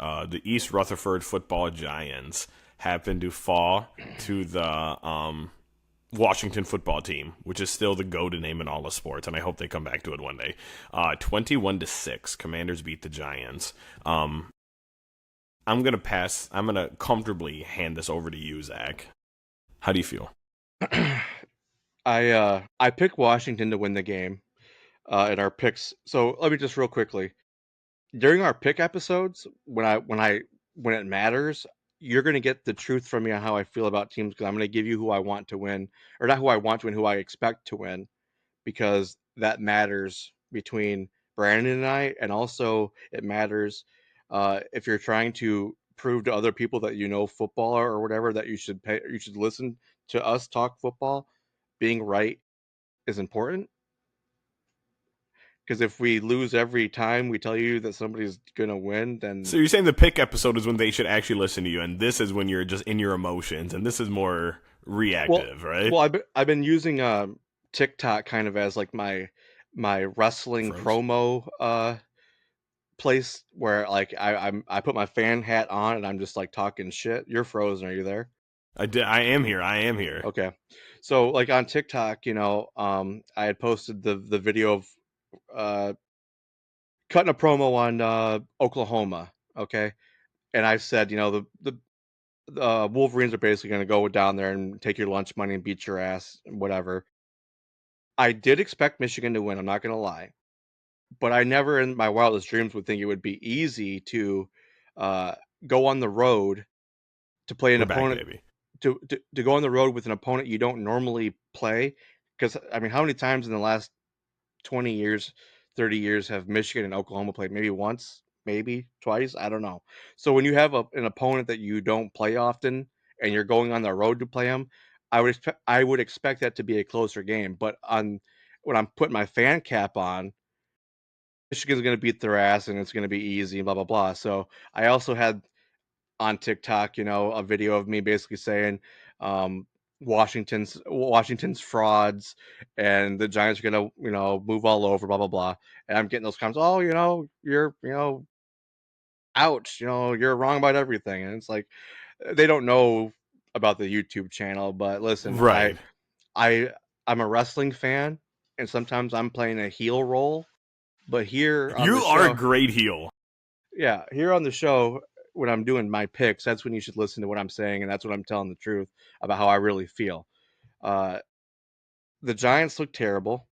the East Rutherford Football Giants happen to fall to the Washington football team, which is still the go-to name in all of sports, and I hope they come back to it one day. 21-6, Commanders beat the Giants. I'm gonna pass. I'm gonna comfortably hand this over to you, Zach. How do you feel? I picked Washington to win the game in our picks. So let me just real quickly during our pick episodes when it matters, you're gonna get the truth from me on how I feel about teams because I'm gonna give you who I want to win, or not who I want to win, who I expect to win, because that matters between Brandon and I, and also it matters if you're trying to prove to other people that you know football or whatever that you should listen to us talk football. Being right is important because if we lose every time we tell you that somebody's gonna win, So then you're saying the pick episode is when they should actually listen to you, and this is when you're just in your emotions, and this is more well, reactive, right? I've been using TikTok kind of as like my wrestling Froze. promo place where like I put my fan hat on and I'm just like talking shit. You're frozen. Are you there? I did. I am here. I am here. Okay. So like on TikTok, I had posted the video of uh cutting a promo on Oklahoma. Okay. And I said, the Wolverines are basically going to go down there and take your lunch money and beat your ass, whatever. I did expect Michigan to win. I'm not going to lie, but I never in my wildest dreams would think it would be easy to uh, go on the road to play an We're back, opponent baby. to go on the road with an opponent you don't normally play. Because I mean, how many times in the last 20 years, 30 years have Michigan and Oklahoma played? Maybe once, maybe twice. I don't know. So when you have an opponent that you don't play often and you're going on the road to play them, I would expect that to be a closer game. But on when I'm putting my fan cap on, Michigan's going to beat their ass and it's going to be easy, blah blah blah. So I also had on TikTok, a video of me basically saying Washington's frauds and the Giants are gonna move all over, blah blah blah. And I'm getting those comments. Oh, you're ouch. You're wrong about everything. And it's like they don't know about the YouTube channel. But listen, Right. I I'm a wrestling fan, and sometimes I'm playing a heel role. But here on the You are a show, great heel. yeah, here on the show, when I'm doing my picks, that's when you should listen to what I'm saying, and that's when I'm telling the truth about how I really feel. Uh, the Giants look terrible.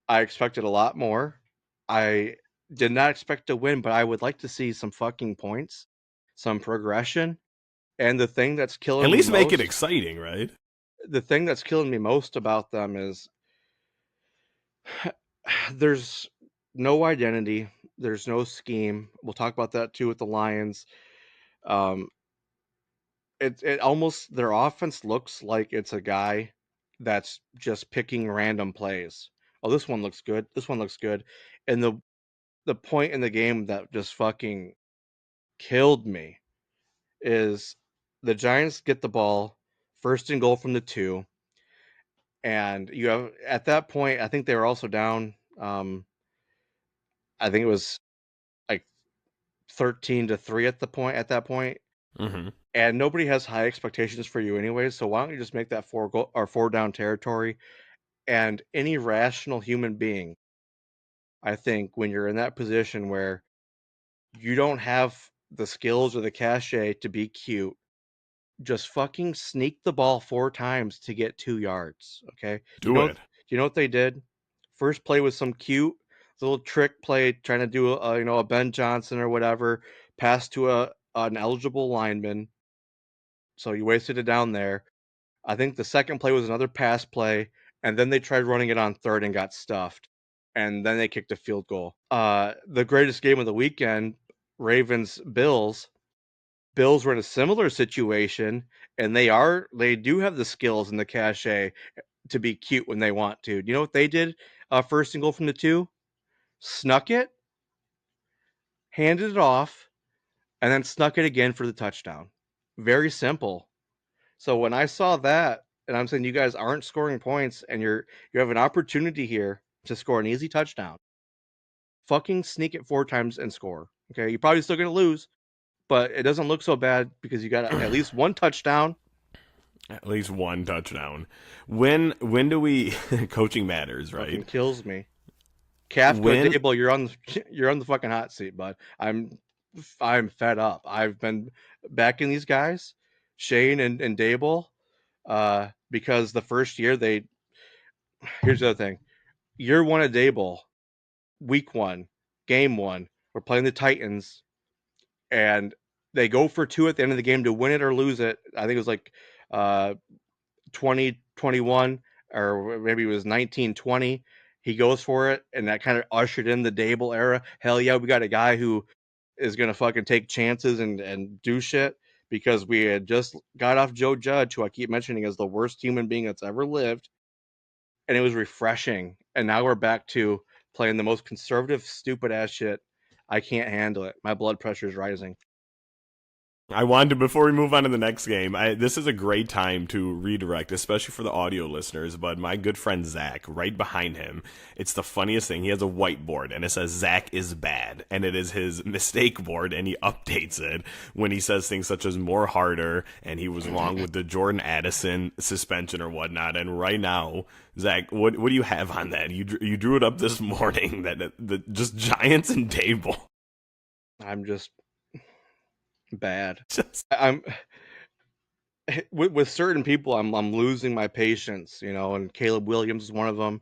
I expected a lot more. I did not expect to win, but I would like to see some fucking points, some progression. And At least make it exciting, right? the thing that's killing me most about them is there's no identity, there's no scheme. We'll talk about that too with the Lions. Um, it almost their offense looks like it's a guy that's just picking random plays. Oh, this one looks good. This one looks good. And the point in the game that just fucking killed me is the Giants get the ball first and goal from the 2, and you have at that point I think they were also down I think it was like 13-3 at that point, Mm-hmm. and nobody has high expectations for you anyways, so why don't you just make that 4 down territory. And any rational human being, I think, when you're in that position where you don't have the skills or the cachet to be cute, just fucking sneak the ball 4 times to get 2 yards. Okay. Do it. Do you know what they did? First play was some cute little trick play trying to do a Ben Johnson or whatever, pass to an eligible lineman. So you wasted it down there. I think the second play was another pass play, and then they tried running it on third and got stuffed. And then they kicked a field goal. The greatest game of the weekend, Ravens Bills. Bills were in a similar situation, and they do have the skills and the cachet to be cute when they want to. Do you know what they did? First and goal from the 2, snuck it, handed it off, and then snuck it again for the touchdown. Very simple. So when I saw that, and I'm saying you guys aren't scoring points, and you have an opportunity here to score an easy touchdown, fucking sneak it 4 times and score. Okay, you're probably still going to lose, but it doesn't look so bad because you got at least one touchdown. At least one touchdown. When do we coaching matters, right? Fucking kills me. Kafka and When Dable, you're on the fucking hot seat, bud. I'm fed up. I've been backing these guys, Shane and Dable, because the first year they. Here's the other thing: year one of Dable, week one, game one, we're playing the Titans, and they go for two at the end of the game to win it or lose it. I think it was like 2021 or maybe it was 1920. He goes for it, and that kind of ushered in the Dable era. Hell yeah, we got a guy who is gonna fucking take chances and do shit because we had just got off Joe Judge, who I keep mentioning as the worst human being that's ever lived, and it was refreshing. And now we're back to playing the most conservative, stupid ass shit. I can't handle it. My blood pressure is rising. I wanted to, before we move on to the next game, this is a great time to redirect, especially for the audio listeners. But my good friend Zach, right behind him, it's the funniest thing. He has a whiteboard and it says Zach is bad, and it is his mistake board, and he updates it when he says things such as more harder, and he was wrong with the Jordan Addison suspension or whatnot. And right now, Zach, what do you have on that? You drew it up this morning that the just Giants and Dable. I'm just bad. Just I'm with certain people. I'm losing my patience, and Caleb Williams is one of them.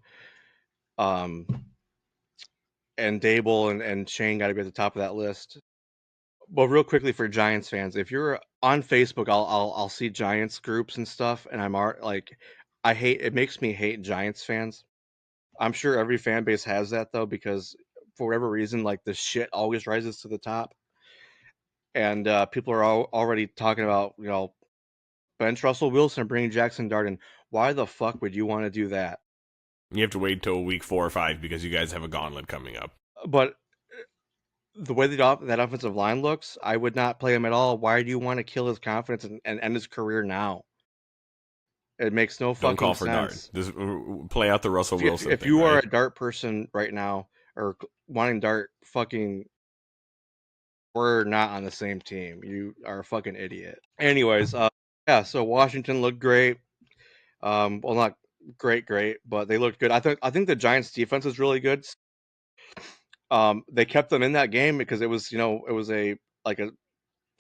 And Dable and Shane got to be at the top of that list. Well, real quickly for Giants fans, if you're on Facebook, I'll see Giants groups and stuff, and like, I hate it. Makes me hate Giants fans. I'm sure every fan base has that though, because for whatever reason, like the shit always rises to the top, and people are already talking about bench Russell Wilson and bring Jackson Darden. Why the fuck would you want to do that? You have to wait till week 4 or 5 because you guys have a gauntlet coming up. But the way that offensive line looks, I would not play him at all. Why do you want to kill his confidence and end his career now? It makes no Don't fucking call for Dart. sense. Just play out the Russell Wilson If thing, you are right? a Dart person right now or wanting Dart, fucking, we're not on the same team. You are a fucking idiot. Anyways, yeah. So Washington looked great. Well, not great, but they looked good. I think the Giants' defense is really good. They kept them in that game because it was a like a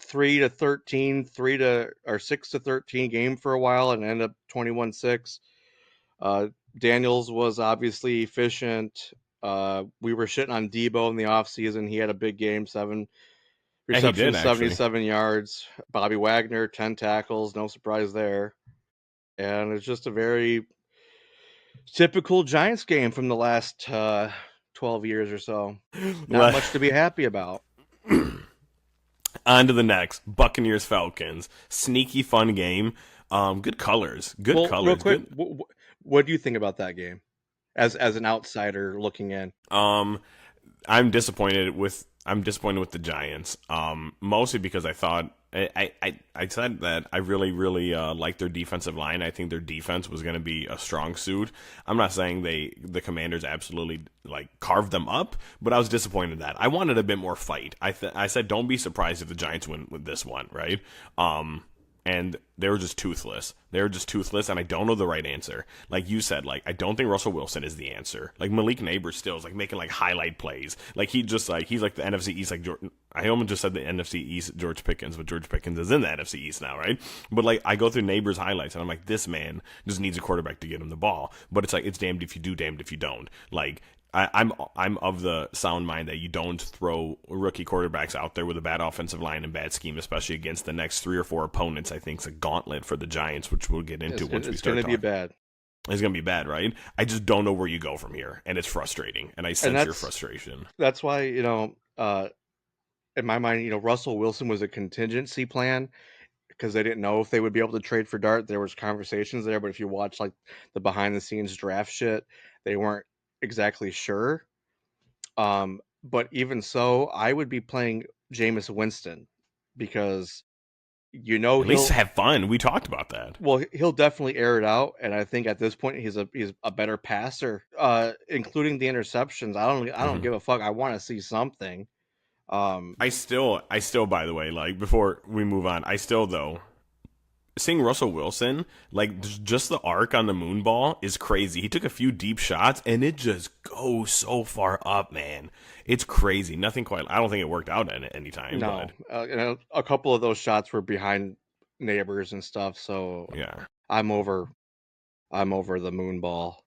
3-13, 6-13 game for a while, and ended up 21-6. Daniels was obviously efficient. We were shitting on Debo in the offseason. He had a big game, 7 Yeah, he did receptions, actually. 77 yards. Bobby Wagner, 10 tackles. No surprise there. And it's just a very typical Giants game from the last 12 years or so. Not much to be happy about. On to the next Buccaneers Falcons. Sneaky fun game. Good colors. Good Well, real colors. quick, Good. what do you think about that game as an outsider looking in? Um, I'm disappointed with the Giants. Mostly because I thought I said that I really liked their defensive line. I think their defense was going to be a strong suit. I'm not saying the Commanders absolutely like carved them up, but I was disappointed in that. I wanted a bit more fight. I said don't be surprised if the Giants win with this one, right? And they were just toothless. They were just toothless, and I don't know the right answer. Like you said, like I don't think Russell Wilson is the answer. Like Malik Neighbors still is like making like highlight plays. Like he's like the NFC East. Like I almost just said the NFC East George Pickens, but George Pickens is in the NFC East now, right? But like I go through Neighbors highlights, and I'm like, this man just needs a quarterback to get him the ball. But it's like it's damned if you do, damned if you don't. Like I'm of the sound mind that you don't throw rookie quarterbacks out there with a bad offensive line and bad scheme, especially against the next 3 or 4 opponents. I think it's a gauntlet for the Giants, which we'll get into once we start It's going to be talking. bad. It's gonna be bad, right? I just don't know where you go from here, and it's frustrating. And I And sense your frustration. that's why, in my mind, Russell Wilson was a contingency plan because they didn't know if they would be able to trade for Dart. There was conversations there, but if you watch like the behind the scenes draft shit, they weren't exactly sure. But even so, I would be playing Jameis Winston because At least have fun. We talked about that. he'll definitely air it out, and I think at this point he's a better passer, including the interceptions. I don't Hmm. give a fuck. I want to see something. I still, by the way, like before we move on, I still though seeing Russell Wilson, like just the arc on the moon ball is crazy. He took a few deep shots and it just goes so far up, man. It's crazy. Nothing quite. I don't think it worked out at any time, No, but a couple of those shots were behind neighbors and stuff. So yeah. I'm over I'm over the moon ball.